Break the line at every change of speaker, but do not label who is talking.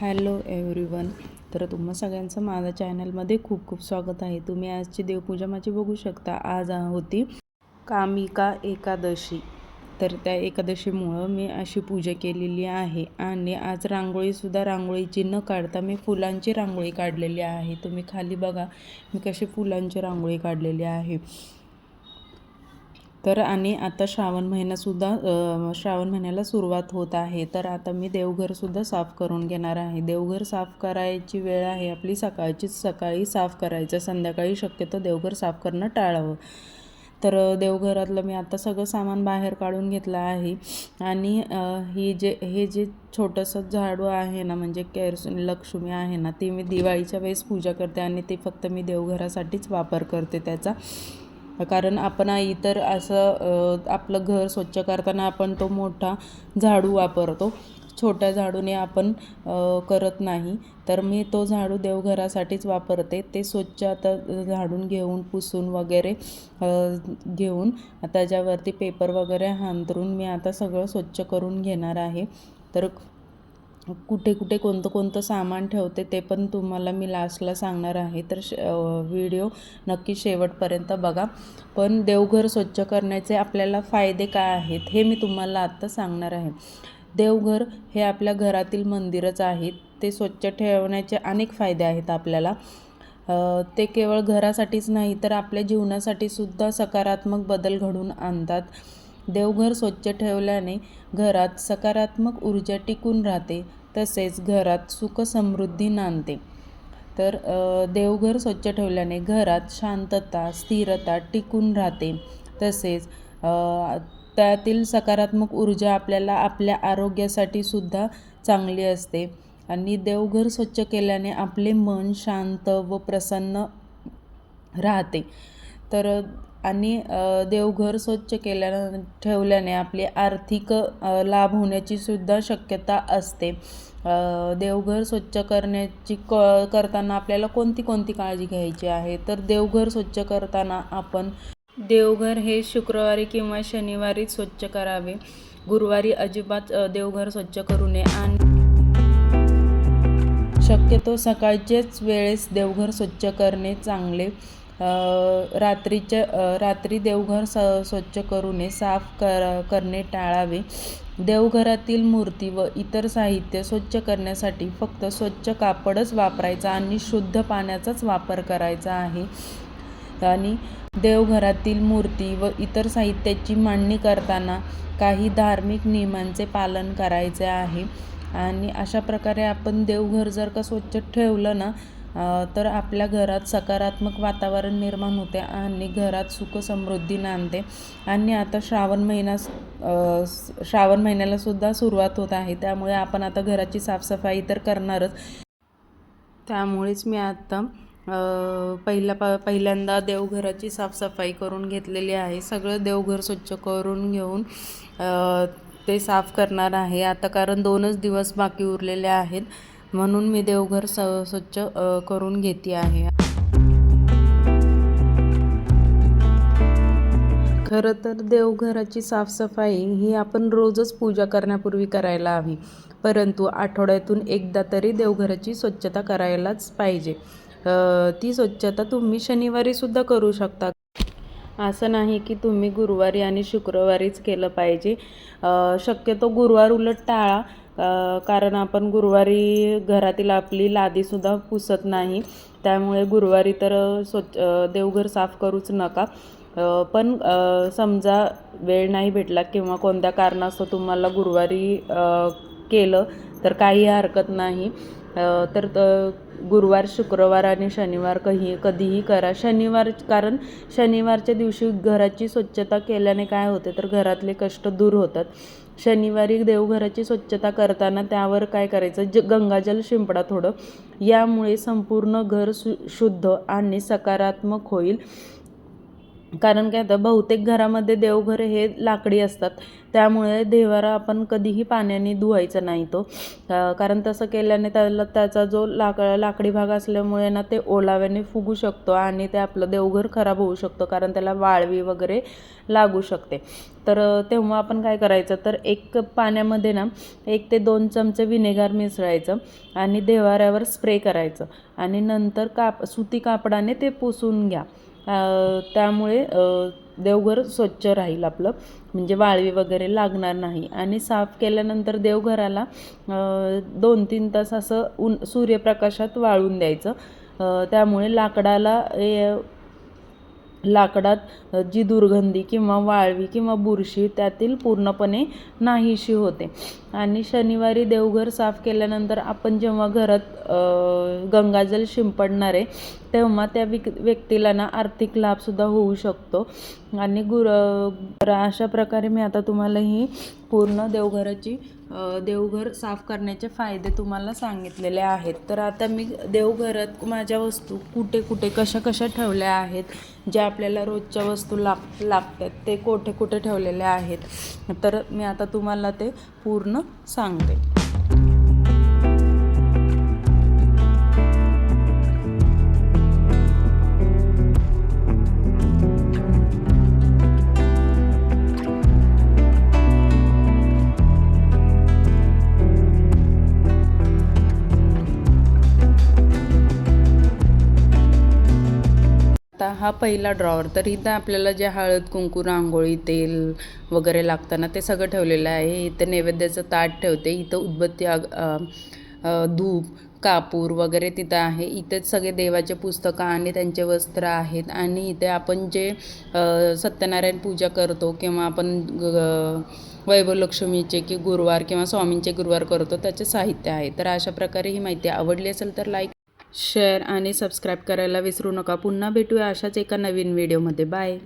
Hello everyone. तर तुम्हा सगळ्यांचं माझ्या चॅनलमध्ये खूप खूप स्वागत आहे. तुम्ही आजची देवपूजा माझी बघू शकता. आज होती कामिका एकादशी. तर त्या एकादशीमुळं मी अशी पूजा केलेली आहे. आणि आज रांगोळीसुद्धा रांगोळीची न काढता मी फुलांची रांगोळी काढलेली आहे. तुम्ही खाली बघा मी कशी फुलांची रांगोळी काढलेली आहे. तर आणि आता श्रावण महिन्याला सुरुवात होत आहे. तर आता मी देवघरसुद्धा साफ करून घेणार आहे. देवघर साफ करायची वेळ आहे आपली सकाळी साफ करायचं. संध्याकाळी शक्यतो देवघर साफ करणं टाळावं. तर देवघरातलं मी आता सगळं सामान बाहेर काढून घेतलं आहे. आणि हे जे छोटंसं झाडू आहे ना, म्हणजे लक्ष्मी आहे ना, ती मी दिवाळीच्या वेळेस पूजा करते आणि ते फक्त मी देवघरासाठीच वापर करते त्याचा. कारण आपण इतर असं आपलं घर स्वच्छ करताना आपण तो मोठा झाडू वापरतो. छोट्या झाडूने आपण करत नाही. तर मी तो झाडू देवघरासाठीच वापरते. ते स्वच्छ आता झाडून घेऊन पुसून वगैरे घेऊन त्याच्यावरती पेपर वगैरे हांतरून मी आता सगळं स्वच्छ करून घेणार आहे. तर कुठे कुठे कोणतं सामान ठेवते ते पण तुम्हाला मी लास्टला सांगणार आहे. तर व्हिडिओ नक्की शेवटपर्यंत बघा. पण देवघर स्वच्छ करण्याचे आपल्याला फायदे काय आहेत हे मी तुम्हाला आत्ता सांगणार आहे. देवघर हे आपल्या घरातील मंदिरच आहे. ते स्वच्छ ठेवण्याचे अनेक फायदे आहेत आपल्याला. ते केवळ घरासाठीच नाही तर आपल्या जीवनासाठी सुद्धा सकारात्मक बदल घडवून आणतात. देवघर स्वच्छ ठेवल्याने घरात सकारात्मक ऊर्जा टिकून राहते. तसेच घरात सुख समृद्धी नांदते. तर देवघर स्वच्छ ठेवल्याने घरात शांतता स्थिरता टिकून राहते. तसेच त्यातील सकारात्मक ऊर्जा आपल्याला आपल्या आरोग्यासाठी सुद्धा चांगली असते. आणि देवघर स्वच्छ केल्याने आपले मन शांत व प्रसन्न राहते. तर आणि देवघर स्वच्छ ठेवल्याने आपले आर्थिक लाभ होण्याची सुद्धा शक्यता असते. देवघर स्वच्छ करताना आपल्याला कोणती काळजी घ्यायची आहे. तर देवघर स्वच्छ करताना आपण देवघर हे शुक्रवारी किंवा शनिवारी स्वच्छ करावे. गुरुवारी अजिबात देवघर स्वच्छ करू नये. आणि शक्यतो सकाळच्याच वेळेस देवघर स्वच्छ करणे चांगले. रात्री देवघर स्वच्छ करू नये. साफ करणे टाळावे. देवघरातील मूर्ती व इतर साहित्य स्वच्छ करण्यासाठी फक्त स्वच्छ कापडच वापरायचा आणि शुद्ध पाण्याचाच वापर करायचा आहे. आणि देवघरातील मूर्ती व इतर साहित्याची मांडणी करताना काही धार्मिक नियमांचे पालन करायचे आहे. आणि अशा प्रकारे आपण देवघर जर का स्वच्छ ठेवलं ना, तर आपल्या घरात सकारात्मक वातावरण निर्माण होते आणि घरात सुख समृद्धी नांदते. आणि आता श्रावण महिन्याला सुद्धा सुरुवात होत आहे. त्यामुळे आपण आता घराची साफसफाई तर करणारच. त्यामुळेच मी आता पहिल्यांदा देवघराची साफसफाई करून घेतलेली आहे. सगळं देवघर स्वच्छ करून घेऊन ते साफ करणार आहे आता. कारण 2च दिवस बाकी उरलेले आहेत म्हणून मी देवघर स्वच्छ करून घेते आहे. खरं तर देवघराची साफसफाई ही आपण रोजच पूजा करण्यापूर्वी करायला हवी. परंतु आठवड्यातून एकदा तरी देवघराची स्वच्छता करायलाच पाहिजे. ती स्वच्छता तुम्ही शनिवारीसुद्धा करू शकता. असं नाही की तुम्ही गुरुवारी आणि शुक्रवारीच केलं पाहिजे. शक्यतो गुरुवार उलट टाळा. कारण आपण गुरुवारी घरातील आपली लादीसुद्धा पुसत नाही. त्यामुळे गुरुवारी तर देवघर साफ करूच नका. पण समजा वेळ नाही भेटला किंवा कोणत्या कारणास्तव तुम्हाला गुरुवारी केलं तर काही हरकत नाही. तर गुरुवार शुक्रवार आणि शनिवार कधीही करा. कारण शनिवारच्या दिवशी घराची स्वच्छता केल्याने काय होते तर घरातले कष्ट दूर होतात. शनिवारी देवघराची स्वच्छता करताना त्यावर काय करायचं, गंगाजल शिंपडा थोडं. यामुळे संपूर्ण घर शुद्ध आणि सकारात्मक होईल. कारण काय तर बहुतेक घरामध्ये देवघर हे लाकडी असतात, त्यामुळे देव्हारा आपण कधीही पाण्याने धुवायचा नाही तो, कारण तसं केल्याने त्याचा जो लाकडी भाग असल्यामुळे ना ते ओलाव्याने फुगू शकतो आणि ते आपलं देवघर खराब होऊ शकतो, कारण त्याला वाळवी वगैरे लागू शकते. तर तेव्हा आपण काय करायचं, तर एक कप पाण्यामध्ये ना 1 ते 2 चमचे विनेगर मिसळायचं आणि देव्हाऱ्यावर स्प्रे करायचं आणि नंतर सुती कापडाने ते पुसून घ्या. त्यामुळे देवघर स्वच्छ राहील आपलं, म्हणजे वाळवी वगैरे लागणार नाही. आणि साफ केल्यानंतर देवघराला 2-3 तास असं सूर्यप्रकाशात वाळून द्यायचं. त्यामुळे लाकडात जी दुर्गंधी किंवा वाळवी किंवा बुरशी त्यातील पूर्णपणे नाहीशी होते. आणि शनिवारी देवघर साफ केल्यानंतर आपण जेव्हा घरात गंगाजल शिंपडणार आहे, तेव्हा त्या व्यक्तीला ना आर्थिक लाभसुद्धा होऊ शकतो. आणि अशा प्रकारे मी आता तुम्हाला ही पूर्ण देवघर साफ करण्याचे फायदे तुम्हाला सांगितलेले आहेत. तर आता मी देवघरात माझ्या वस्तू कुठे कुठे कशा कशा ठेवल्या आहेत, ज्या आपल्याला रोजच्या वस्तू लागतात ते कुठे कुठे ठेवलेले आहेत, तर मी आता तुम्हाला ते पूर्ण सांगते. आता हा पहिला ड्रॉवर, तर इथं आपल्याला जे हळद, कुंकू, रांगोळी, तेल वगैरे लागतं ना, ते सगळं ठेवलेलं आहे. इथं नैवेद्याचं ताट ठेवते, इथं उदबत्ती, धूप, कापूर वगैरे तिथं आहे. इथेच सगळे देवाचे पुस्तकं आणि त्यांचे वस्त्र आहेत. आणि इथे आपण जे सत्यनारायण पूजा करतो किंवा आपण वैभवलक्ष्मीचे की गुरुवार किंवा स्वामींचे गुरुवार करतो त्याचे साहित्य आहे. तर अशा प्रकारे ही माहिती आवडली असेल तर लाईक, शेअर आणि सबस्क्राईब करायला विसरू नका. पुन्हा भेटूया अशाच एका नवीन व्हिडिओमध्ये. बाय.